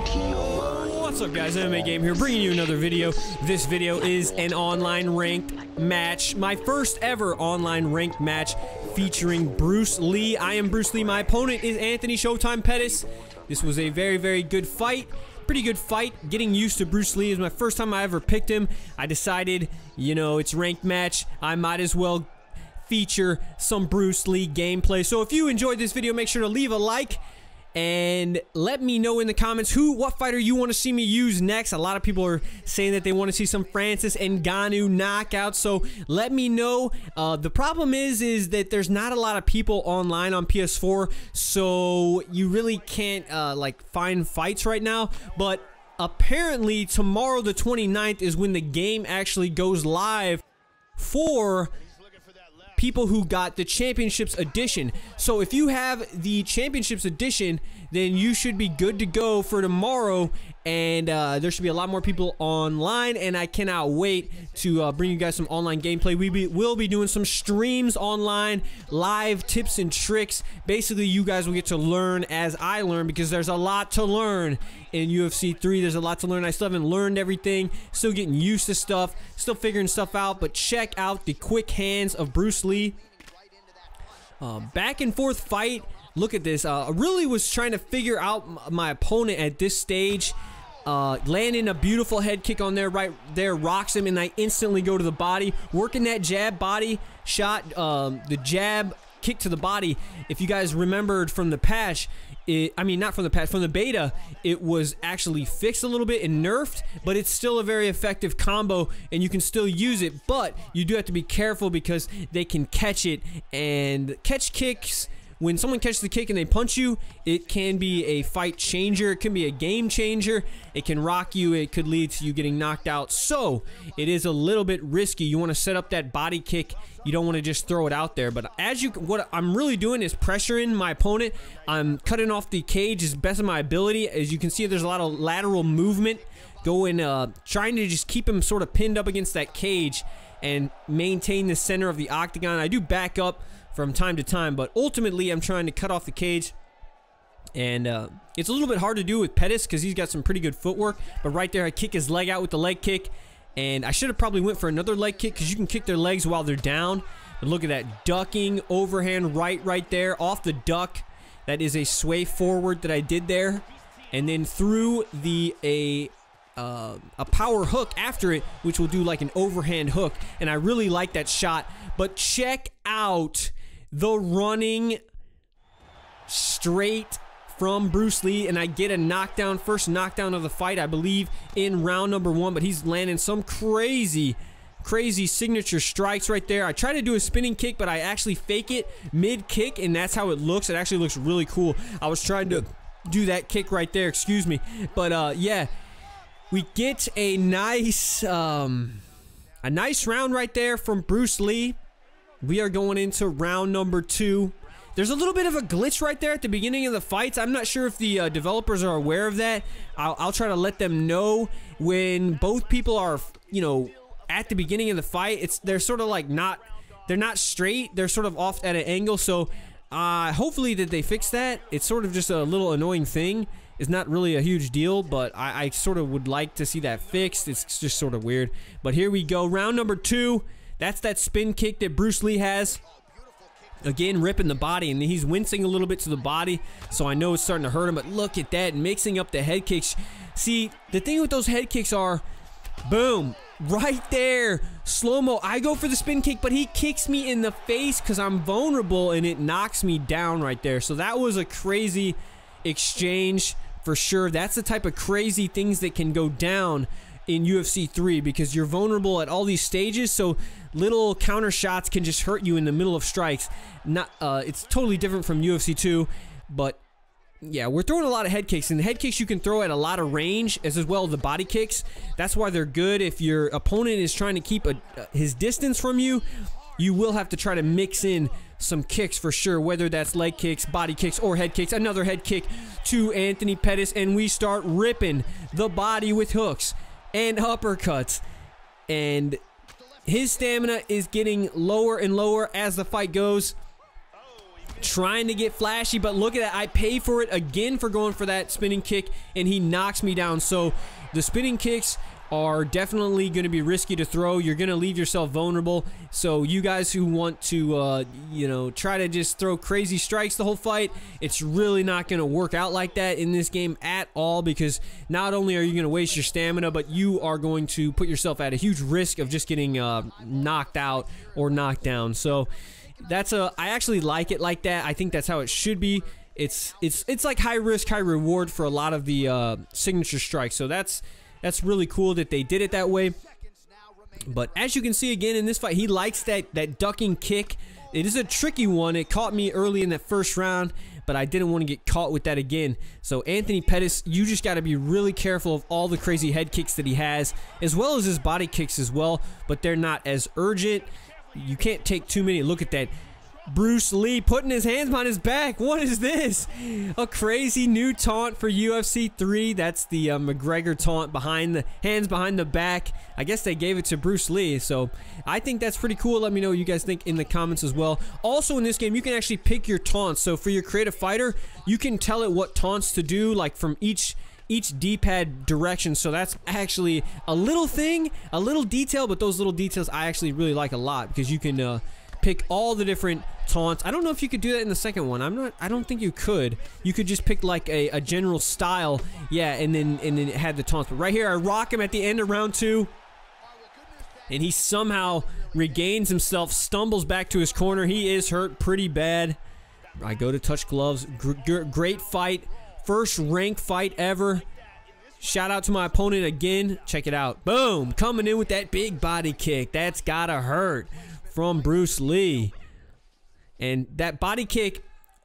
What's up, guys? MMA Game here, bringing you another video. This video is an online ranked match. My first ever online ranked match featuring Bruce Lee. I am Bruce Lee. My opponent is Anthony Showtime Pettis. This was a very, very good fight. Pretty good fight. Getting used to Bruce Lee is my first time I ever picked him. I decided, you know, it's ranked match. I might as well feature some Bruce Lee gameplay. So if you enjoyed this video, make sure to leave a like and let me know in the comments what fighter you want to see me use next. A lot of people are saying that they want to see some Francis Ngannou knockouts, so let me know. The problem is that there's not a lot of people online on PS4, so you really can't like find fights right now. But apparently tomorrow the 29th is when the game actually goes live for people who got the Championships Edition. So if you have the Championships Edition, then you should be good to go for tomorrow, and there should be a lot more people online, and I cannot wait to bring you guys some online gameplay. We'll be doing some streams online, live tips and tricks. Basically, you guys will get to learn as I learn, because there's a lot to learn in UFC 3. There's a lot to learn. I still haven't learned everything. Still getting used to stuff. Still figuring stuff out. But check out the quick hands of Bruce Lee. Back and forth fight. Look at this. I really was trying to figure out my opponent at this stage. Landing a beautiful head kick on there, right there, rocks him, and I instantly go to the body. Working that jab body shot, the jab kick to the body. If you guys remembered from the patch, I mean, not from the patch, from the beta, it was actually fixed a little bit and nerfed, but it's still a very effective combo, and you can still use it, but you do have to be careful because they can catch it, and catch kicks. When someone catches the kick and they punch you, it can be a fight changer. It can be a game changer. It can rock you. It could lead to you getting knocked out. So it is a little bit risky. You want to set up that body kick. You don't want to just throw it out there. But what I'm really doing is pressuring my opponent. I'm cutting off the cage as best of my ability. As you can see, there's a lot of lateral movement going, trying to just keep him sort of pinned up against that cage and maintain the center of the octagon. I do back up from time to time, but ultimately I'm trying to cut off the cage, and it's a little bit hard to do with Pettis because he's got some pretty good footwork. But right there, I kick his leg out with the leg kick, and I should have probably went for another leg kick because you can kick their legs while they're down. But look at that ducking overhand right there off the duck. That is a sway forward that I did there, and then through a power hook after it, which will do like an overhand hook, and I really like that shot. But check out the running straight from Bruce Lee, and I get a knockdown, first knockdown of the fight, I believe, in round number 1, but he's landing some crazy signature strikes right there. I try to do a spinning kick, but I actually fake it mid-kick, and that's how it looks. It actually looks really cool. I was trying to do that kick right there, excuse me. But yeah, we get a nice round right there from Bruce Lee. We are going into round number 2. There's a little bit of a glitch right there at the beginning of the fights. I'm not sure if the developers are aware of that. I'll try to let them know when both people are, you know, at the beginning of the fight. They're sort of like they're not straight. They're sort of off at an angle. So hopefully that they fix that. It's sort of just a little annoying thing. It's not really a huge deal, but I sort of would like to see that fixed. It's just sort of weird. But here we go, round number 2. That's that spin kick that Bruce Lee has. Again, ripping the body, and he's wincing a little bit to the body, so I know it's starting to hurt him. But look at that, mixing up the head kicks. See, the thing with those head kicks are, boom, right there, slow-mo. I go for the spin kick, but he kicks me in the face because I'm vulnerable, and it knocks me down right there. So that was a crazy exchange for sure. That's the type of crazy things that can go down in UFC 3 because you're vulnerable at all these stages, so little counter shots can just hurt you in the middle of strikes. It's totally different from UFC 2, but yeah, we're throwing a lot of head kicks, and the head kicks you can throw at a lot of range as well as the body kicks. That's why they're good. If your opponent is trying to keep his distance from you, you will have to try to mix in some kicks for sure, whether that's leg kicks, body kicks, or head kicks. Another head kick to Anthony Pettis, and we start ripping the body with hooks and uppercuts, and his stamina is getting lower and lower as the fight goes. trying to get flashy, but look at that. I pay for it again for going for that spinning kick, and he knocks me down. So the spinning kicks are definitely going to be risky to throw. You're going to leave yourself vulnerable. So you guys who want to, you know, try to just throw crazy strikes the whole fight, it's really not going to work out like that in this game at all, because not only are you going to waste your stamina, but you are going to put yourself at a huge risk of just getting knocked out or knocked down. So that's I actually like it like that. I think that's how it should be. It's like high risk, high reward for a lot of the signature strikes. So that's really cool that they did it that way. But as you can see again in this fight, he likes that ducking kick. It is a tricky one. It caught me early in that first round, but I didn't want to get caught with that again. So Anthony Pettis, you just got to be really careful of all the crazy head kicks that he has, as well as his body kicks as well, but they're not as urgent. You can't take too many. Look at that. Bruce Lee putting his hands behind his back. What is this? A crazy new taunt for UFC 3. That's the McGregor taunt, behind the hands behind the back. I guess they gave it to Bruce Lee, so I think that's pretty cool. Let me know what you guys think in the comments as well. Also in this game, you can actually pick your taunts. So for your creative fighter, you can tell it what taunts to do, like from each D-pad direction. So that's actually a little thing, a little detail, but those little details I actually really like a lot, because you can pick all the different taunts. I don't know if you could do that in the second one. I don't think you could. You could just pick like a general style, yeah, and then it had the taunts. But right here, I rock him at the end of round 2, and he somehow regains himself, stumbles back to his corner. He is hurt pretty bad. I go to touch gloves. Great fight. First ranked fight ever. Shout out to my opponent again. Check it out. Boom. Coming in with that big body kick. That's gotta hurt. From Bruce Lee. And that body kick,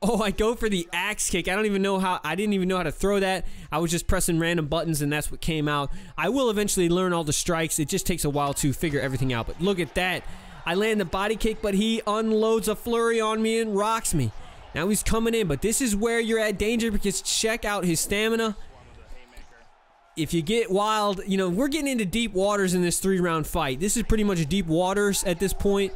oh, I go for the axe kick. I didn't even know how to throw that. I was just pressing random buttons, and that's what came out. I will eventually learn all the strikes. It just takes a while to figure everything out. But look at that. I land the body kick, but he unloads a flurry on me and rocks me. Now he's coming in, but this is where you're at danger, because check out his stamina. If you get wild, you know, we're getting into deep waters in this 3-round fight. This is pretty much deep waters at this point.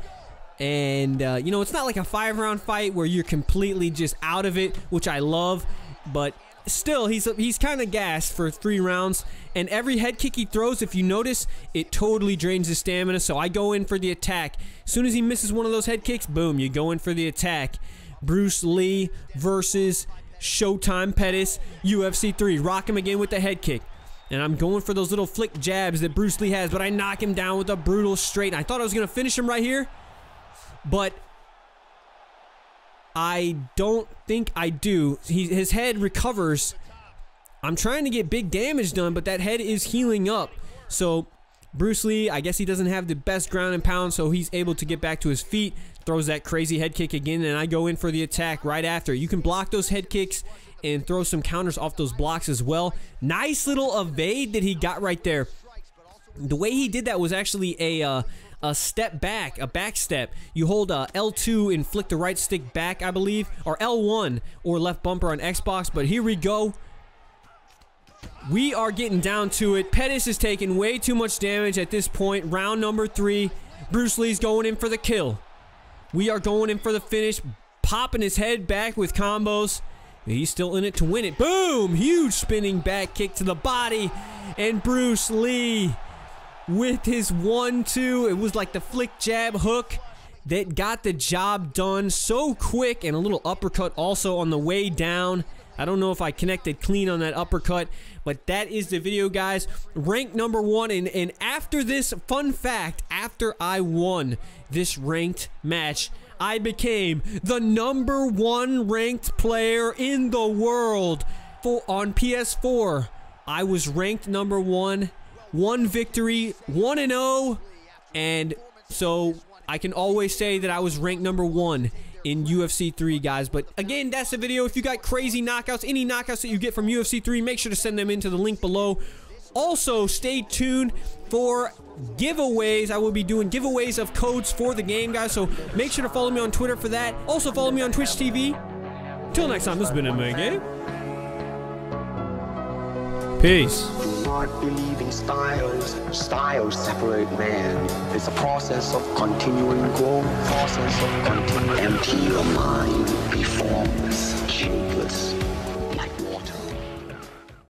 And, you know, it's not like a 5-round fight where you're completely just out of it, which I love. But still, he's kind of gassed for 3 rounds. And every head kick he throws, if you notice, it totally drains his stamina. So I go in for the attack. As soon as he misses one of those head kicks, boom, you go in for the attack. Bruce Lee versus Showtime Pettis, UFC 3. Rock him again with the head kick. And I'm going for those little flick jabs that Bruce Lee has, but I knock him down with a brutal straight. And I thought I was going to finish him right here, but I don't think I do. His head recovers. I'm trying to get big damage done, but that head is healing up. So Bruce Lee, I guess he doesn't have the best ground and pound, so he's able to get back to his feet, throws that crazy head kick again, and I go in for the attack right after. You can block those head kicks and throw some counters off those blocks as well. Nice little evade that he got right there. The way he did that was actually a step back, a back step. You hold L2 and flick the right stick back, I believe, or L1 or left bumper on Xbox. But here we go. We are getting down to it. Pettis is taking way too much damage at this point. Round number 3. Bruce Lee's going in for the kill. We are going in for the finish, popping his head back with combos. He's still in it to win it. Boom! Huge spinning back kick to the body. And Bruce Lee with his 1-2. It was like the flick jab hook that got the job done so quick. And a little uppercut also on the way down. I don't know if I connected clean on that uppercut, but that is the video, guys. Rank number 1. And after this, fun fact, after I won this ranked match, I became the #1 ranked player in the world on PS4. I was ranked #1, 1 victory, 1-0, and so I can always say that I was ranked #1 in UFC 3, guys. But again, that's the video. If you got crazy knockouts, any knockouts that you get from UFC 3, make sure to send them into the link below. Also, stay tuned for giveaways. I will be doing giveaways of codes for the game, guys, so make sure to follow me on Twitter for that. Also, follow me on Twitch TV. Till next time, this has been MMAGAME. Peace. Do not believe in styles. Styles separate man. It's a process of continuing growth. Process of continuing. Empty your mind. Be formless, shapeless.